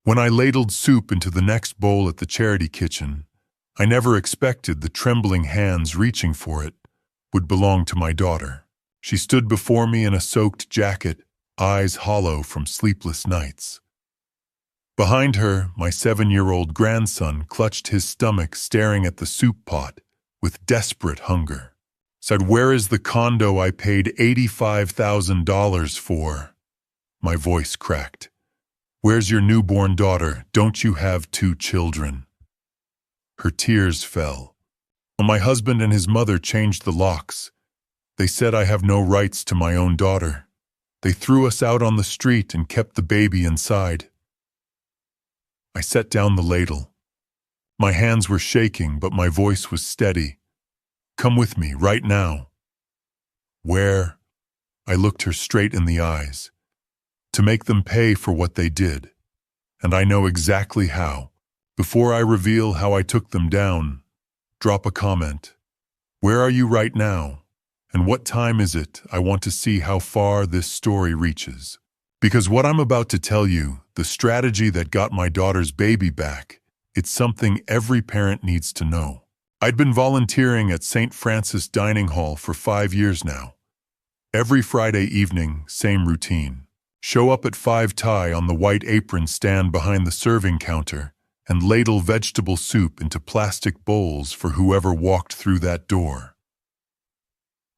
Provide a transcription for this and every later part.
When I ladled soup into the next bowl at the charity kitchen, I never expected the trembling hands reaching for it would belong to my daughter. She stood before me in a soaked jacket, eyes hollow from sleepless nights. Behind her, my 7-year-old grandson clutched his stomach staring at the soup pot with desperate hunger. Said, "Where is the condo I paid $85,000 for?" My voice cracked. "Where's your newborn daughter? Don't you have 2 children?" Her tears fell. When my husband and his mother changed the locks, they said I have no rights to my own daughter. They threw us out on the street and kept the baby inside. I set down the ladle. My hands were shaking, but my voice was steady. "Come with me, right now." "Where?" I looked her straight in the eyes. "To make them pay for what they did. And I know exactly how. Before I reveal how I took them down, drop a comment. Where are you right now? And what time is it? I want to see how far this story reaches. Because what I'm about to tell you, the strategy that got my daughter's baby back, it's something every parent needs to know. I'd been volunteering at St. Francis Dining Hall for 5 years now. Every Friday evening, same routine. Show up at 5 Thai on the white apron stand behind the serving counter and ladle vegetable soup into plastic bowls for whoever walked through that door.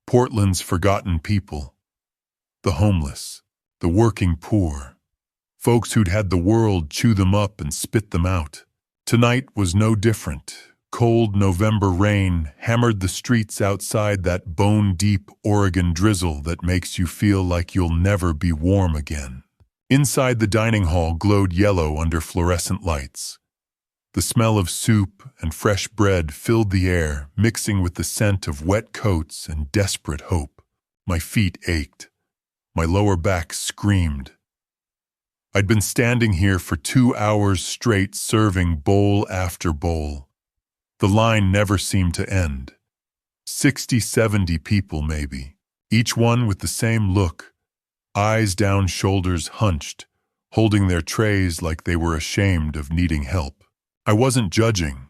Portland's forgotten people. The homeless, the working poor, folks who'd had the world chew them up and spit them out. Tonight was no different. Cold November rain hammered the streets outside that bone-deep Oregon drizzle that makes you feel like you'll never be warm again. Inside the dining hall glowed yellow under fluorescent lights. The smell of soup and fresh bread filled the air, mixing with the scent of wet coats and desperate hope. My feet ached. My lower back screamed. I'd been standing here for 2 hours straight, serving bowl after bowl. The line never seemed to end. 60, 70 people maybe, each one with the same look, eyes down, shoulders hunched, holding their trays like they were ashamed of needing help. I wasn't judging.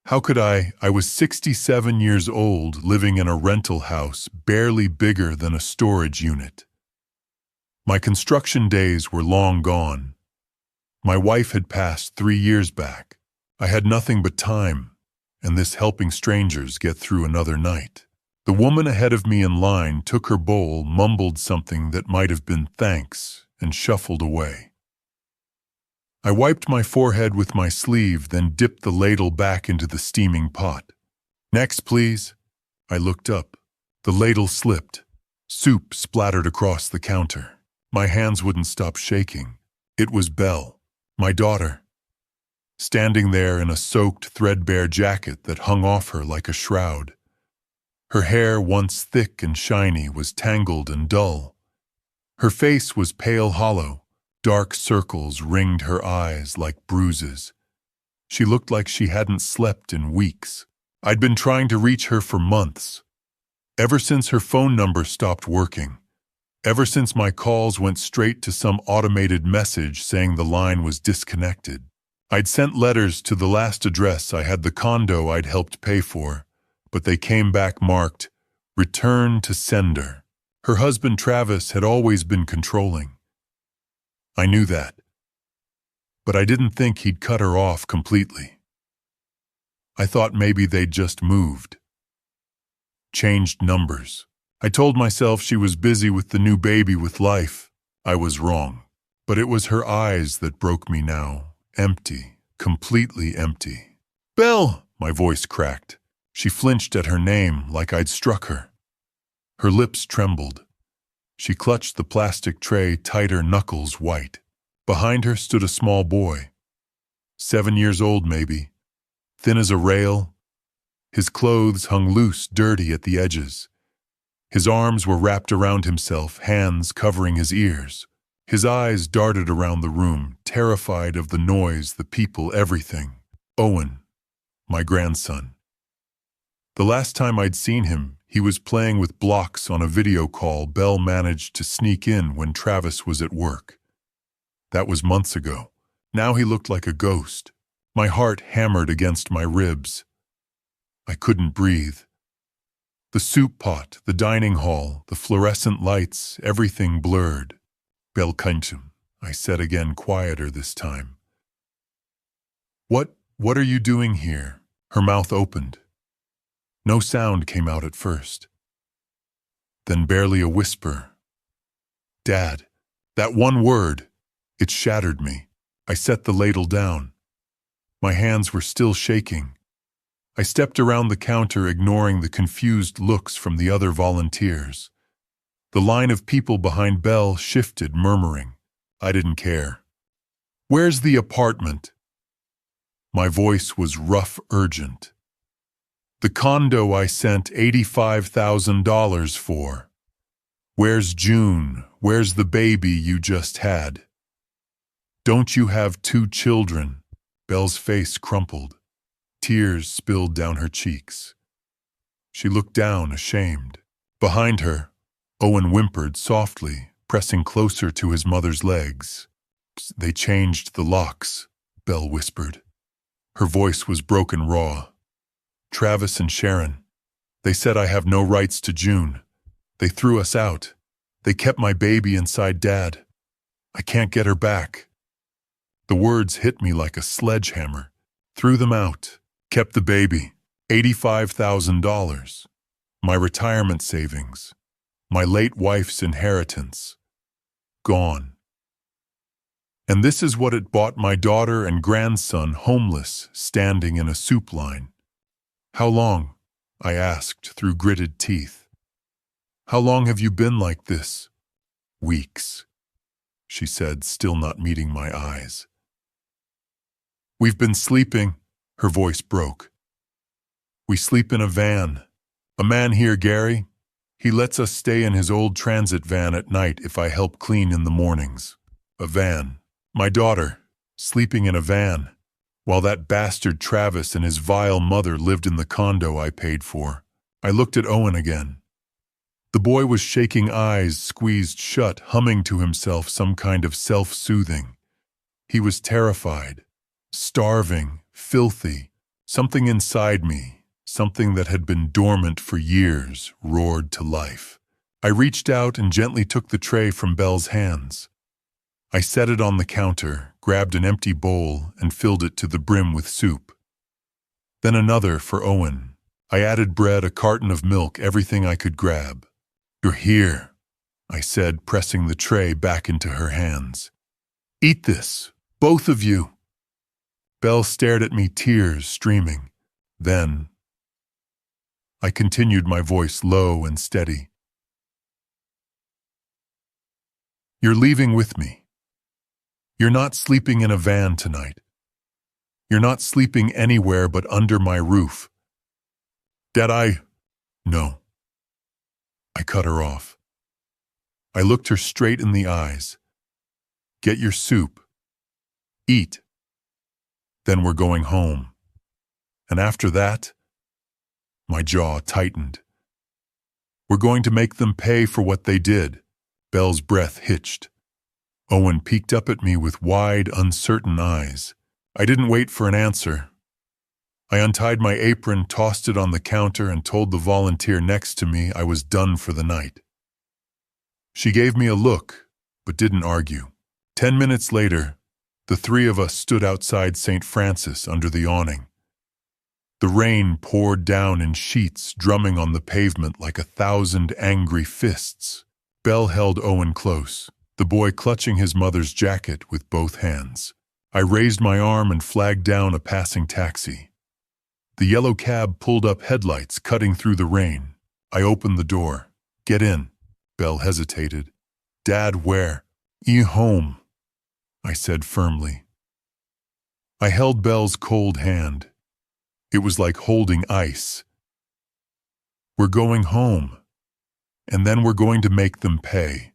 How could I? I was 67 years old, living in a rental house barely bigger than a storage unit. My construction days were long gone. My wife had passed 3 years back. I had nothing but time, and this helping strangers get through another night. The woman ahead of me in line took her bowl, mumbled something that might have been thanks, and shuffled away. I wiped my forehead with my sleeve, then dipped the ladle back into the steaming pot. "Next, please." I looked up. The ladle slipped. Soup splattered across the counter. My hands wouldn't stop shaking. It was Belle, my daughter, standing there in a soaked, threadbare jacket that hung off her like a shroud. Her hair, once thick and shiny, was tangled and dull. Her face was pale hollow. Dark circles ringed her eyes like bruises. She looked like she hadn't slept in weeks. I'd been trying to reach her for months. Ever since her phone number stopped working. Ever since my calls went straight to some automated message saying the line was disconnected. I'd sent letters to the last address I had the condo I'd helped pay for, but they came back marked, "Return to sender." Her husband Travis had always been controlling. I knew that, but I didn't think he'd cut her off completely. I thought maybe they'd just moved. Changed numbers. I told myself she was busy with the new baby with life. I was wrong, but it was her eyes that broke me now. Empty, completely empty. "Belle!" My voice cracked. She flinched at her name like I'd struck her. Her lips trembled. She clutched the plastic tray tighter, knuckles white. Behind her stood a small boy. 7 years old maybe, thin as a rail. His clothes hung loose, dirty at the edges. His arms were wrapped around himself, hands covering his ears. His eyes darted around the room, terrified of the noise, the people, everything. Owen, my grandson. The last time I'd seen him, he was playing with blocks on a video call Belle managed to sneak in when Travis was at work. That was months ago. Now he looked like a ghost. My heart hammered against my ribs. I couldn't breathe. The soup pot, the dining hall, the fluorescent lights, everything blurred. Belkantum, I said again, quieter this time. What are you doing here? Her mouth opened. No sound came out at first. Then barely a whisper. Dad. That one word. It shattered me. I set the ladle down. My hands were still shaking. I stepped around the counter, ignoring the confused looks from the other volunteers. The line of people behind Belle shifted, murmuring. I didn't care. Where's the apartment? My voice was rough, urgent. The condo I sent $85,000 for. Where's June? Where's the baby you just had? Don't you have 2 children? Belle's face crumpled. Tears spilled down her cheeks. She looked down, ashamed. Behind her, Owen whimpered softly, pressing closer to his mother's legs. They changed the locks, Belle whispered. Her voice was broken raw. Travis and Sharon. They said I have no rights to June. They threw us out. They kept my baby inside Dad. I can't get her back. The words hit me like a sledgehammer. Threw them out. Kept the baby. $85,000. My retirement savings. My late wife's inheritance. Gone. And this is what it bought my daughter and grandson homeless, standing in a soup line. How long? I asked through gritted teeth. How long have you been like this? Weeks, she said, still not meeting my eyes. We've been sleeping, her voice broke. We sleep in a van. A man here, Gary. He lets us stay in his old transit van at night if I help clean in the mornings. A van. My daughter, sleeping in a van, while that bastard Travis and his vile mother lived in the condo I paid for. I looked at Owen again. The boy was shaking, eyes squeezed shut, humming to himself some kind of self-soothing. He was terrified, starving, filthy. Something inside me, something that had been dormant for years, roared to life. I reached out and gently took the tray from Belle's hands. I set it on the counter, grabbed an empty bowl, and filled it to the brim with soup. Then another for Owen. I added bread, a carton of milk, everything I could grab. You're here, I said, pressing the tray back into her hands. Eat this, both of you. Belle stared at me, tears streaming. Then I continued, my voice low and steady. You're leaving with me. You're not sleeping in a van tonight. You're not sleeping anywhere but under my roof. Dad, No. I cut her off. I looked her straight in the eyes. Get your soup. Eat. Then we're going home. And after that, my jaw tightened. We're going to make them pay for what they did. Belle's breath hitched. Owen peeked up at me with wide, uncertain eyes. I didn't wait for an answer. I untied my apron, tossed it on the counter, and told the volunteer next to me I was done for the night. She gave me a look, but didn't argue. 10 minutes later, the 3 of us stood outside St. Francis under the awning. The rain poured down in sheets, drumming on the pavement like 1,000 angry fists. Belle held Owen close, the boy clutching his mother's jacket with both hands. I raised my arm and flagged down a passing taxi. The yellow cab pulled up, headlights cutting through the rain. I opened the door. Get in. Belle hesitated. Dad, where? Home, I said firmly. I held Belle's cold hand. It was like holding ice. We're going home, and then we're going to make them pay.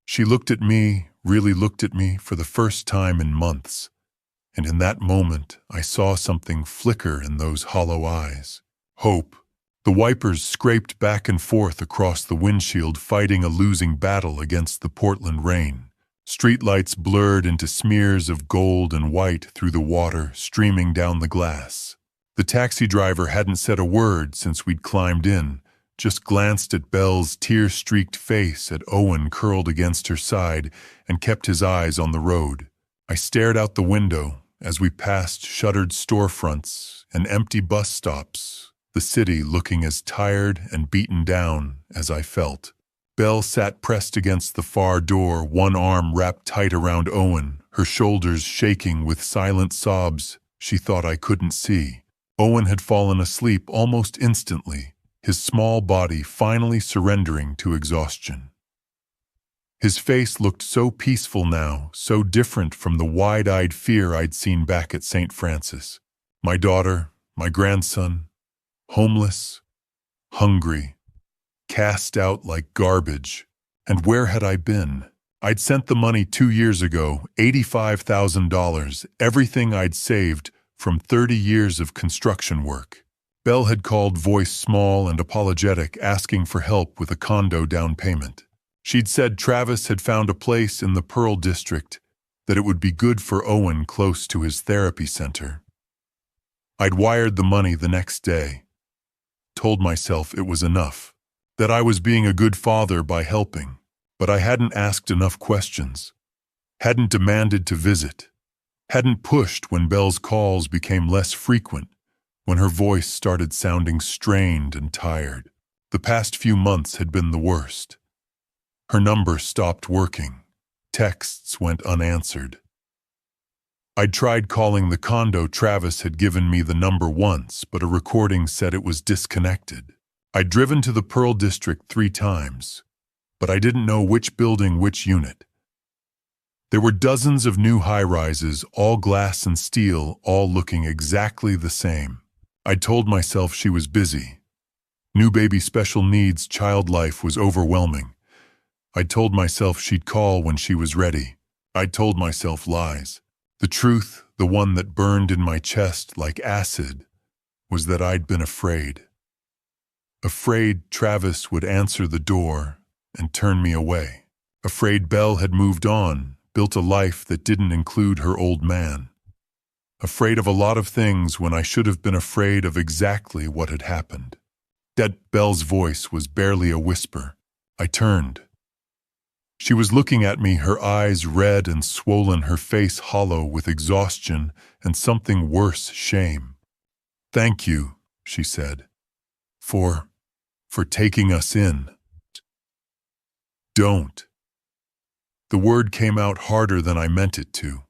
She looked at me, really looked at me for the first time in months, and in that moment I saw something flicker in those hollow eyes. Hope. The wipers scraped back and forth across the windshield, fighting a losing battle against the Portland rain. Streetlights blurred into smears of gold and white through the water streaming down the glass. The taxi driver hadn't said a word since we'd climbed in, just glanced at Belle's tear-streaked face, at Owen curled against her side, and kept his eyes on the road. I stared out the window as we passed shuttered storefronts and empty bus stops, the city looking as tired and beaten down as I felt. Belle sat pressed against the far door, one arm wrapped tight around Owen, her shoulders shaking with silent sobs she thought I couldn't see. Owen had fallen asleep almost instantly, his small body finally surrendering to exhaustion. His face looked so peaceful now, so different from the wide-eyed fear I'd seen back at St. Francis. My daughter, my grandson, homeless, hungry, cast out like garbage. And where had I been? I'd sent the money 2 years ago, $85,000, everything I'd saved from 30 years of construction work. Belle had called, voice small and apologetic, asking for help with a condo down payment. She'd said Travis had found a place in the Pearl District, that it would be good for Owen close to his therapy center. I'd wired the money the next day, told myself it was enough, that I was being a good father by helping, but I hadn't asked enough questions, hadn't demanded to visit, hadn't pushed when Belle's calls became less frequent, when her voice started sounding strained and tired. The past few months had been the worst. Her number stopped working. Texts went unanswered. I'd tried calling the condo. Travis had given me the number once, but a recording said it was disconnected. I'd driven to the Pearl District 3 times, but I didn't know which building, which unit. There were dozens of new high-rises, all glass and steel, all looking exactly the same. I'd told myself she was busy. New baby special needs child life was overwhelming. I'd told myself she'd call when she was ready. I'd told myself lies. The truth, the one that burned in my chest like acid, was that I'd been afraid. Afraid Travis would answer the door and turn me away. Afraid Belle had moved on, built a life that didn't include her old man. Afraid of a lot of things when I should have been afraid of exactly what had happened. Yet Belle's voice was barely a whisper. I turned. She was looking at me, her eyes red and swollen, her face hollow with exhaustion and something worse, shame. "Thank you," she said, for taking us in." "Don't." The word came out harder than I meant it to.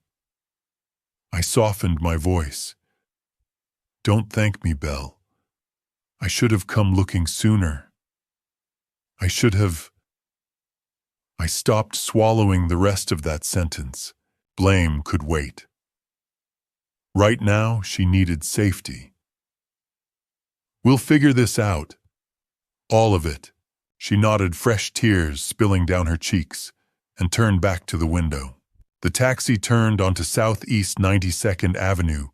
I softened my voice. "Don't thank me, Belle. I should have come looking sooner. I should have..." I stopped swallowing the rest of that sentence. Blame could wait. Right now, she needed safety. "We'll figure this out. All of it." She nodded, fresh tears spilling down her cheeks, and turned back to the window. The taxi turned onto Southeast 92nd Avenue,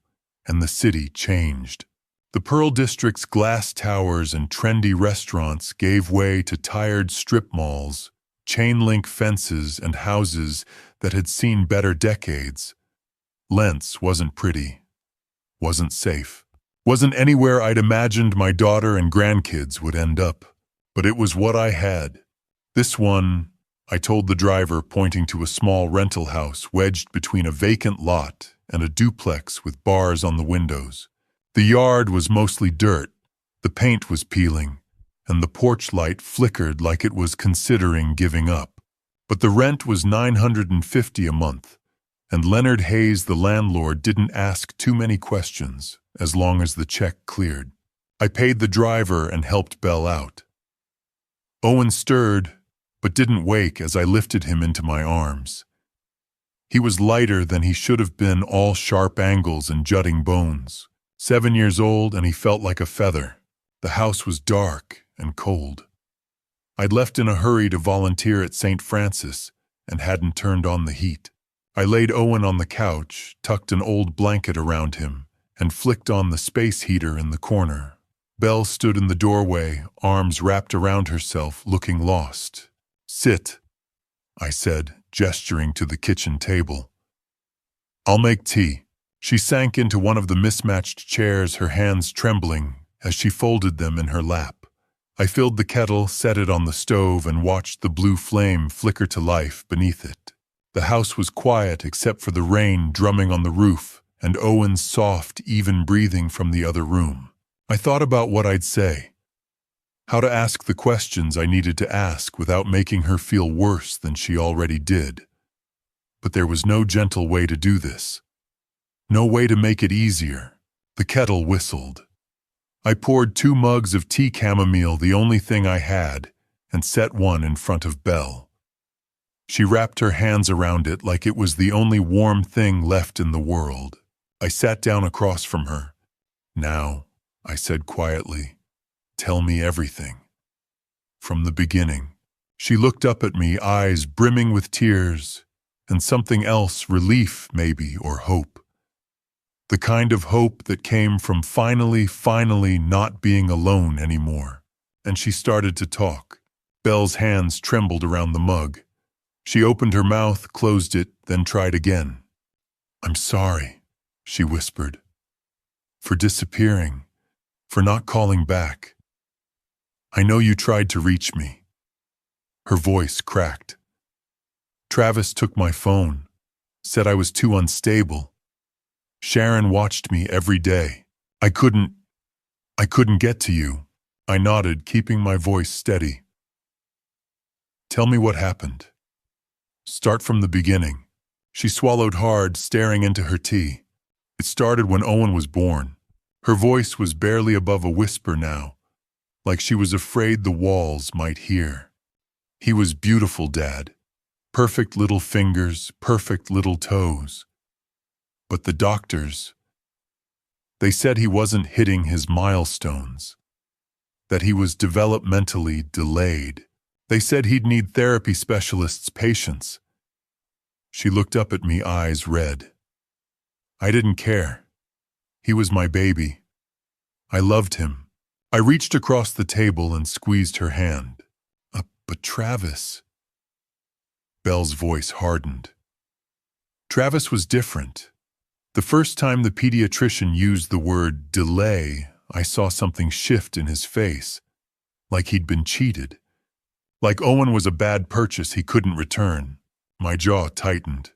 and the city changed. The Pearl District's glass towers and trendy restaurants gave way to tired strip malls, chain-link fences, and houses that had seen better decades. Lentz wasn't pretty, wasn't safe, wasn't anywhere I'd imagined my daughter and grandkids would end up, but it was what I had. "This one," I told the driver, pointing to a small rental house wedged between a vacant lot and a duplex with bars on the windows. The yard was mostly dirt, the paint was peeling, and the porch light flickered like it was considering giving up. But the rent was $950 a month, and Leonard Hayes, the landlord, didn't ask too many questions as long as the check cleared. I paid the driver and helped Belle out. Owen stirred, but didn't wake as I lifted him into my arms. He was lighter than he should have been, all sharp angles and jutting bones. 7 years old, and he felt like a feather. The house was dark and cold. I'd left in a hurry to volunteer at St. Francis and hadn't turned on the heat. I laid Owen on the couch, tucked an old blanket around him, and flicked on the space heater in the corner. Belle stood in the doorway, arms wrapped around herself, looking lost. "Sit," I said, gesturing to the kitchen table. I'll make tea. She sank into one of the mismatched chairs, her hands trembling as she folded them in her lap. I filled the kettle, set it on the stove, and watched the blue flame flicker to life beneath it. The house was quiet except for the rain drumming on the roof and Owen's soft, even breathing from the other room. I thought about what I'd say, how to ask the questions I needed to ask without making her feel worse than she already did. But there was no gentle way to do this. No way to make it easier. The kettle whistled. I poured 2 mugs of tea chamomile, the only thing I had, and set one in front of Belle. She wrapped her hands around it like it was the only warm thing left in the world. I sat down across from her. Now, I said quietly, tell me everything. From the beginning. She looked up at me, eyes brimming with tears, and something else, relief maybe, or hope. The kind of hope that came from finally not being alone anymore. And she started to talk. Belle's hands trembled around the mug. She opened her mouth, closed it, then tried again. I'm sorry, she whispered, for disappearing, for not calling back. I know you tried to reach me. Her voice cracked. Travis took my phone, said I was too unstable. Sharon watched me every day. I couldn't get to you. I nodded, keeping my voice steady. Tell me what happened. Start from the beginning. She swallowed hard, staring into her tea. It started when Owen was born. Her voice was barely above a whisper now, like she was afraid the walls might hear. He was beautiful, Dad. Perfect little fingers, perfect little toes. But the doctors, they said he wasn't hitting his milestones, that he was developmentally delayed. They said he'd need therapy specialists' patience. She looked up at me, eyes red. I didn't care. He was my baby. I loved him. I reached across the table and squeezed her hand. But Travis... Belle's voice hardened. Travis was different. The first time the pediatrician used the word delay, I saw something shift in his face, like he'd been cheated. Like Owen was a bad purchase he couldn't return. My jaw tightened.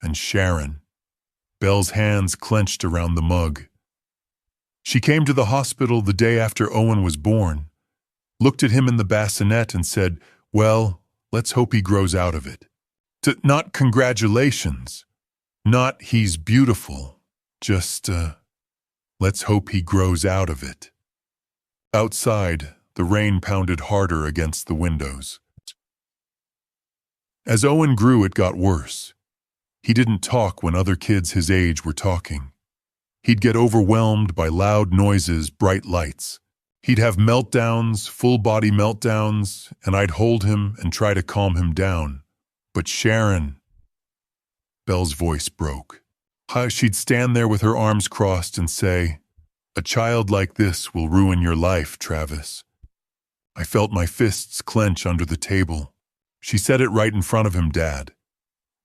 And Sharon. Belle's hands clenched around the mug. She came to the hospital the day after Owen was born, looked at him in the bassinet and said, well, let's hope he grows out of it. Not congratulations. Not he's beautiful. Just, let's hope he grows out of it. Outside, the rain pounded harder against the windows. As Owen grew, it got worse. He didn't talk when other kids his age were talking. He'd get overwhelmed by loud noises, bright lights. He'd have meltdowns, full-body meltdowns, and I'd hold him and try to calm him down. But Sharon... Belle's voice broke. She'd stand there with her arms crossed and say, a child like this will ruin your life, Travis. I felt my fists clench under the table. She said it right in front of him, Dad.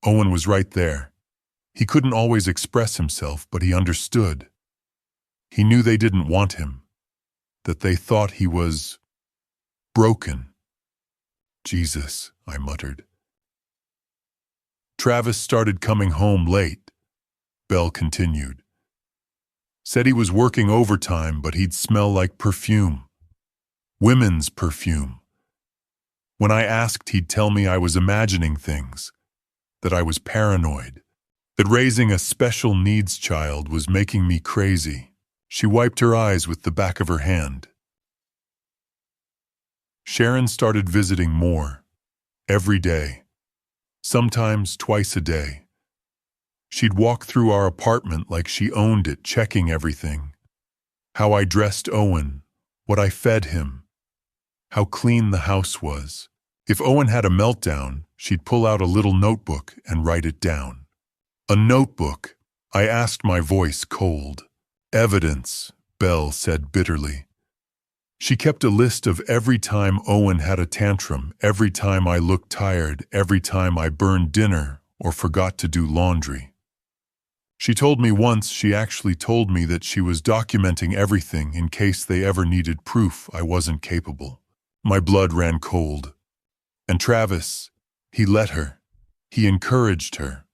Owen was right there. He couldn't always express himself, but he understood. He knew they didn't want him, that they thought he was broken. Jesus, I muttered. Travis started coming home late, Belle continued. Said he was working overtime, but he'd smell like perfume. Women's perfume. When I asked, he'd tell me I was imagining things, that I was paranoid, that raising a special needs child was making me crazy. She wiped her eyes with the back of her hand. Sharon started visiting more, every day, sometimes twice a day. She'd walk through our apartment like she owned it, checking everything. How I dressed Owen, what I fed him, how clean the house was. If Owen had a meltdown, she'd pull out a little notebook and write it down. A notebook, I asked, my voice cold. Evidence, Belle said bitterly. She kept a list of every time Owen had a tantrum, every time I looked tired, every time I burned dinner or forgot to do laundry. She told me once, she actually told me that she was documenting everything in case they ever needed proof I wasn't capable. My blood ran cold. And Travis, he let her. He encouraged her.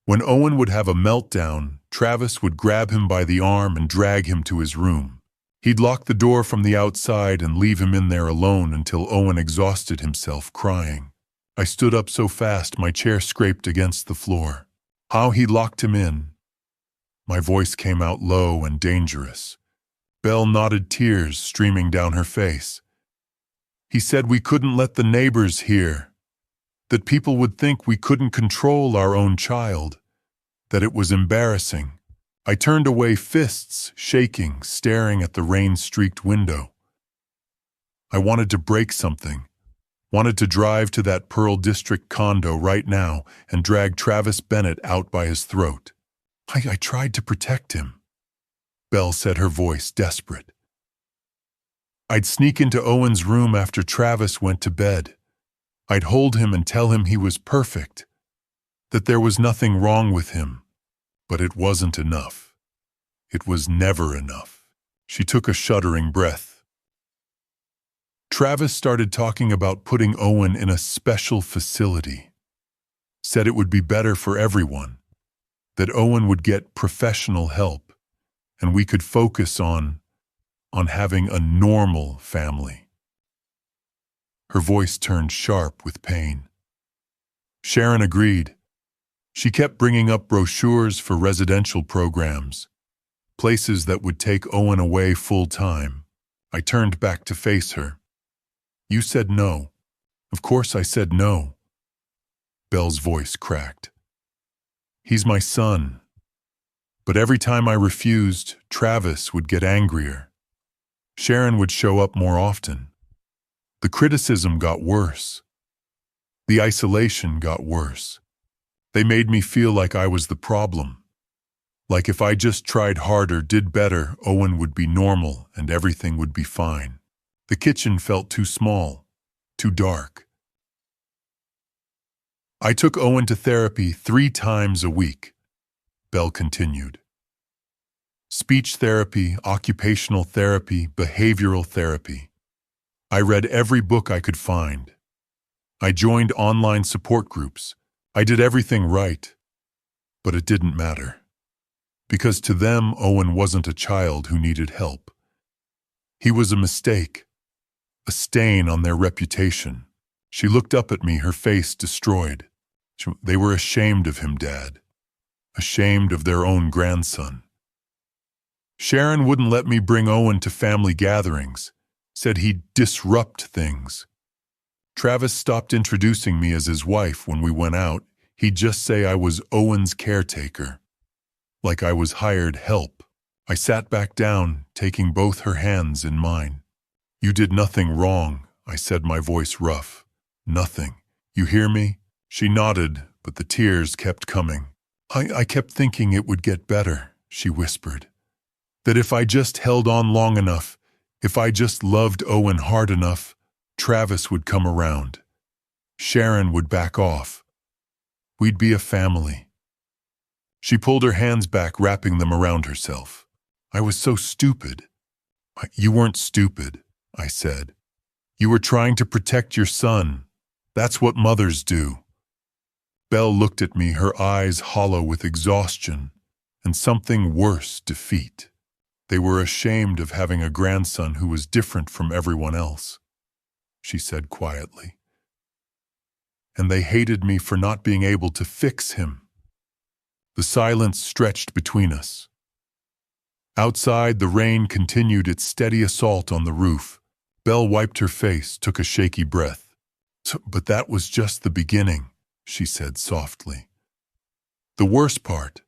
When Owen would have a meltdown, Travis would grab him by the arm and drag him to his room. He'd lock the door from the outside and leave him in there alone until Owen exhausted himself crying. I stood up so fast my chair scraped against the floor. How he locked him in. My voice came out low and dangerous. Belle nodded, tears streaming down her face. He said we couldn't let the neighbors hear, that people would think we couldn't control our own child, that it was embarrassing. I turned away, fists shaking, staring at the rain-streaked window. I wanted to break something, wanted to drive to that Pearl District condo right now and drag Travis Bennett out by his throat. I tried to protect him, Belle said, her voice desperate. I'd sneak into Owen's room after Travis went to bed. I'd hold him and tell him he was perfect, that there was nothing wrong with him. But it wasn't enough. It was never enough. She took a shuddering breath. Travis started talking about putting Owen in a special facility. Said it would be better for everyone, that Owen would get professional help, and we could focus on having a normal family. Her voice turned sharp with pain. Sharon agreed. She kept bringing up brochures for residential programs, places that would take Owen away full-time. I turned back to face her. You said no. Of course I said no. Belle's voice cracked. He's my son. But every time I refused, Travis would get angrier. Sharon would show up more often. The criticism got worse. The isolation got worse. They made me feel like I was the problem. Like if I just tried harder, did better, Owen would be normal and everything would be fine. The kitchen felt too small, too dark. I took Owen to therapy 3 times a week, Belle continued. Speech therapy, occupational therapy, behavioral therapy. I read every book I could find. I joined online support groups. I did everything right, but it didn't matter. Because to them, Owen wasn't a child who needed help. He was a mistake, a stain on their reputation. She looked up at me, her face destroyed. They were ashamed of him, Dad. Ashamed of their own grandson. Sharon wouldn't let me bring Owen to family gatherings, said he'd disrupt things. Travis stopped introducing me as his wife when we went out. He'd just say I was Owen's caretaker, like I was hired help. I sat back down, taking both her hands in mine. You did nothing wrong, I said, my voice rough. Nothing. You hear me? She nodded, but the tears kept coming. I kept thinking it would get better, she whispered. That if I just held on long enough, if I just loved Owen hard enough, Travis would come around. Sharon would back off. We'd be a family. She pulled her hands back, wrapping them around herself. I was so stupid. You weren't stupid, I said. You were trying to protect your son. That's what mothers do. Belle looked at me, her eyes hollow with exhaustion and something worse, defeat. They were ashamed of having a grandson who was different from everyone else, she said quietly. And they hated me for not being able to fix him. The silence stretched between us. Outside, the rain continued its steady assault on the roof. Belle wiped her face, took a shaky breath. But that was just the beginning, she said softly. The worst part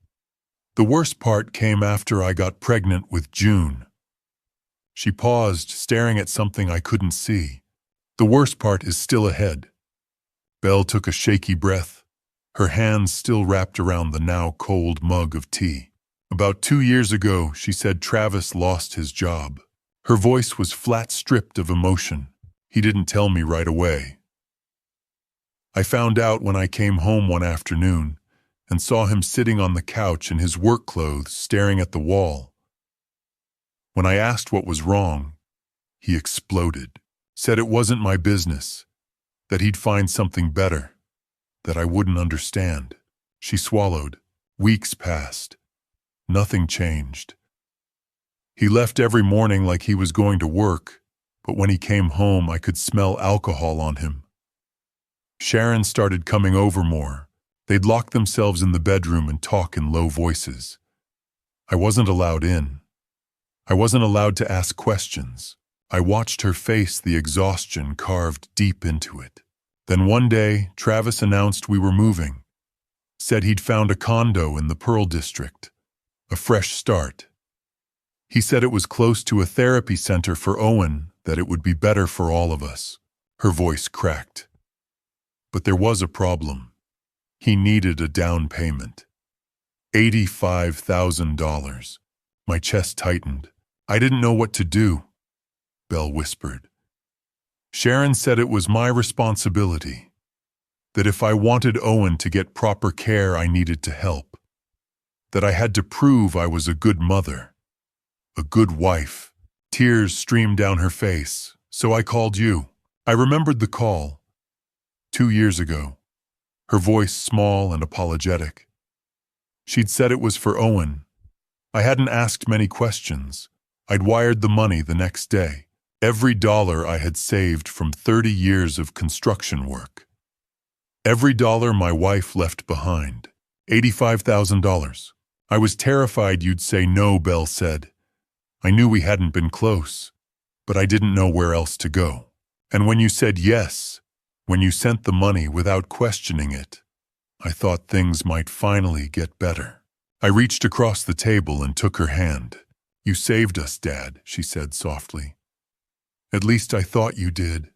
came after I got pregnant with June. She paused, staring at something I couldn't see. The worst part is still ahead. Belle took a shaky breath, her hands still wrapped around the now cold mug of tea. About 2 years ago, she said, Travis lost his job. Her voice was flat, stripped of emotion. He didn't tell me right away. I found out when I came home one afternoon and saw him sitting on the couch in his work clothes, staring at the wall. When I asked what was wrong, he exploded, said it wasn't my business, that he'd find something better, that I wouldn't understand. She swallowed. Weeks passed. Nothing changed. He left every morning like he was going to work, but when he came home, I could smell alcohol on him. Sharon started coming over more. They'd lock themselves in the bedroom and talk in low voices. I wasn't allowed in. I wasn't allowed to ask questions. I watched her face, the exhaustion carved deep into it. Then one day, Travis announced we were moving. Said he'd found a condo in the Pearl District. A fresh start. He said it was close to a therapy center for Owen, that it would be better for all of us. Her voice cracked. But there was a problem. He needed a down payment. $85,000. My chest tightened. I didn't know what to do. Belle whispered. Sharon said it was my responsibility. That if I wanted Owen to get proper care, I needed to help. That I had to prove I was a good mother. A good wife. Tears streamed down her face. So I called you. I remembered the call. 2 years ago. Her voice small and apologetic. She'd said it was for Owen. I hadn't asked many questions. I'd wired the money the next day. Every dollar I had saved from 30 years of construction work. Every dollar my wife left behind. $85,000. I was terrified you'd say no, Belle said. I knew we hadn't been close, but I didn't know where else to go. And when you said yes, when you sent the money without questioning it, I thought things might finally get better. I reached across the table and took her hand. You saved us, Dad, she said softly. At least I thought you did.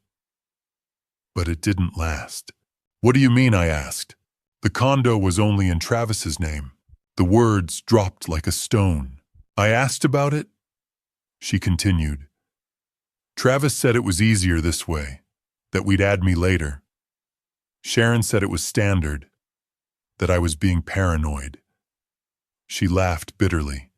But it didn't last. What do you mean, I asked. The condo was only in Travis's name. The words dropped like a stone. I asked about it. She continued. Travis said it was easier this way, that we'd add me later. Sharon said it was standard, that I was being paranoid. She laughed bitterly.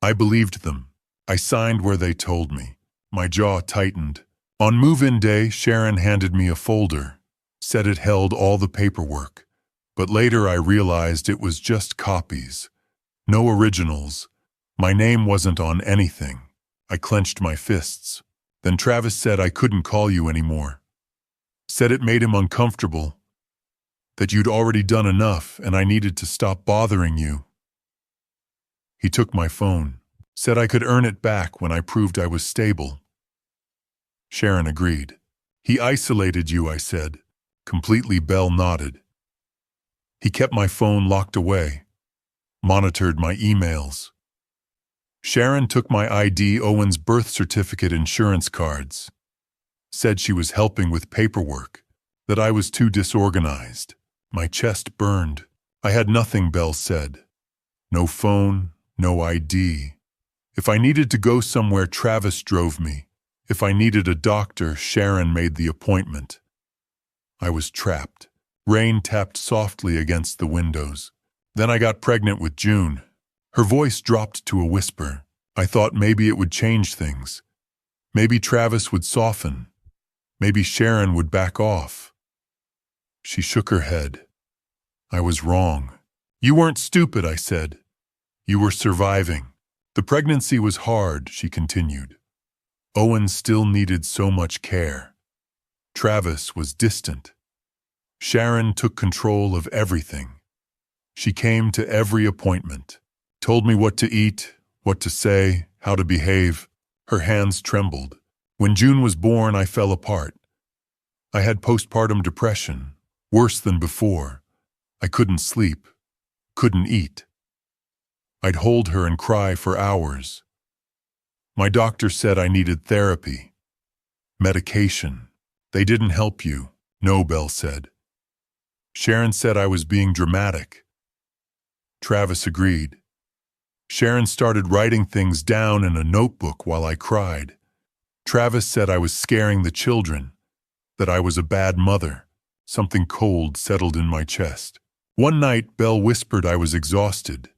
I believed them. I signed where they told me. My jaw tightened. On move-in day, Sharon handed me a folder, said it held all the paperwork, but later I realized it was just copies. No originals. My name wasn't on anything. I clenched my fists. Then Travis said I couldn't call you anymore. Said it made him uncomfortable, that you'd already done enough and I needed to stop bothering you. He took my phone, said I could earn it back when I proved I was stable. Sharon agreed. He isolated you, I said. Completely. Belle nodded. He kept my phone locked away, monitored my emails. Sharon took my ID, Owen's birth certificate, insurance cards. Said she was helping with paperwork, that I was too disorganized. My chest burned. I had nothing, Belle said. No phone, no ID. If I needed to go somewhere, Travis drove me. If I needed a doctor, Sharon made the appointment. I was trapped. Rain tapped softly against the windows. Then I got pregnant with June. Her voice dropped to a whisper. I thought maybe it would change things. Maybe Travis would soften. Maybe Sharon would back off. She shook her head. I was wrong. You weren't stupid, I said. You were surviving. The pregnancy was hard, she continued. Owen still needed so much care. Travis was distant. Sharon took control of everything. She came to every appointment, told me what to eat, what to say, how to behave. Her hands trembled. When June was born, I fell apart. I had postpartum depression, worse than before. I couldn't sleep, couldn't eat. I'd hold her and cry for hours. My doctor said I needed therapy, medication. They didn't help you, no, Belle said. Sharon said I was being dramatic. Travis agreed. Sharon started writing things down in a notebook while I cried. Travis said I was scaring the children, that I was a bad mother. Something cold settled in my chest. One night, Belle whispered I was exhausted.